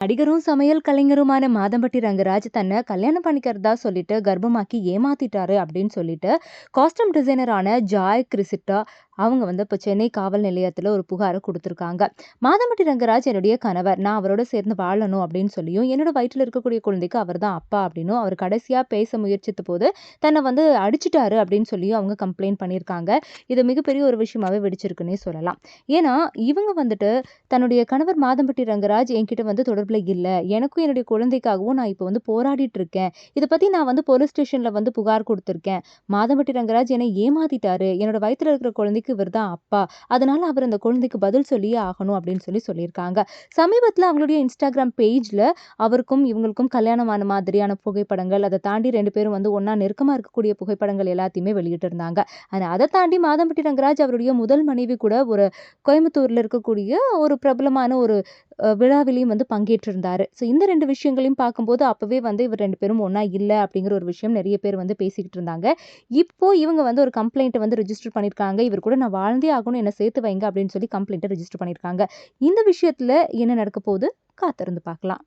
நடிகரும், சமையல் கலைஞருமான மாதம்பட்டி ரங்கராஜ் தன்ன கல்யாணம் பண்ணிக்கிறதா சொல்லிட்டு கர்ப்பமாக்கி ஏமாத்திட்டாரு அப்படின்னு சொல்லிட்டு, காஸ்டியூம் டிசைனரான ஜாய் கிறிசிட்டா அவங்க வந்து இப்ப சென்னை காவல் நிலையத்துல ஒரு புகார குடுத்துருக்காங்க. மாதம்பட்டி ரங்கராஜ் என்னுடைய கணவர். நான் அவரோட சேர்ந்து வாழணும் அப்படின்னு சொல்லியும், என்னோட வயிற்றில இருக்கக்கூடிய குழந்தைக்கு அவர் தான் அப்பா அப்படின்னும், அவர் கடைசியா பேச முயற்சித்தபோது தன்னை வந்து அடிச்சுட்டாரு அப்படின்னு சொல்லியும் அவங்க கம்ப்ளைண்ட் பண்ணியிருக்காங்க. இது மிகப்பெரிய ஒரு விஷயமாவே வெடிச்சிருக்குன்னே சொல்லலாம். ஏன்னா, இவங்க வந்துட்டு தன்னுடைய கணவர் மாதம்பட்டி ரங்கராஜ் என்கிட்ட வந்து தொடர்புல இல்ல. எனக்கும் என்னுடைய குழந்தைக்காகவும் நான் இப்ப வந்து போராடிட்டு இருக்கேன். இத பத்தி நான் வந்து போலீஸ் ஸ்டேஷன்ல வந்து புகார் குடுத்திருக்கேன். மாதம்பட்டி ரங்கராஜ் என்னை ஏமாத்திட்டாரு. என்னோட வயித்துல இருக்கிற குழந்தைக்கு இவர் தான் அப்பா. அதனால அவர் அந்த குழந்தைக்கு பதில் சொல்லியே ஆகணும் அப்படின்னு சொல்லியிருக்காங்க. சமீபத்தில அவங்களுடைய Instagram பேஜ்ல அவருக்கும் இவங்களுக்கும் கல்யாணமான மாதிரியான புகைப்படங்கள், அத தாண்டி 2 பேரும் வந்து ஒண்ணா நெருக்கமா இருக்கக்கூடிய புகைப்படங்கள் எல்லாத்தையுமே வெளியிட்டிருந்தாங்க. ஆனா அத தாண்டி மாதம்பட்டி ரங்கராஜ் அவருடைய முதல் மனைவி கூட ஒரு கோயம்புத்தூர்ல இருக்கக்கூடிய ஒரு பிரபலமான ஒரு விழாவிலயும் வந்து பங்கேற்றிருந்தாரு. ஸோ இந்த 2 விஷயங்களையும் பார்க்கும்போது, அப்பவே வந்து இவர் 2 பேரும் ஒண்ணா இல்ல அப்படிங்கிற ஒரு விஷயம் நெறைய பேர் வந்து பேசிக்கிட்டு இருந்தாங்க. இப்போ இவங்க வந்து ஒரு கம்ப்ளைண்ட் வந்து ரிஜிஸ்டர் பண்ணியிருக்காங்க. இவர் கூட நான் வாழ்ந்தே ஆகணும், என்ன சேர்த்து வைங்க அப்படின்னு சொல்லி கம்ப்ளைண்ட்ட ரிஜிஸ்டர் பண்ணியிருக்காங்க. இந்த விஷயத்துல என்ன நடக்க போகுது? காத்திருந்து பார்க்கலாம்.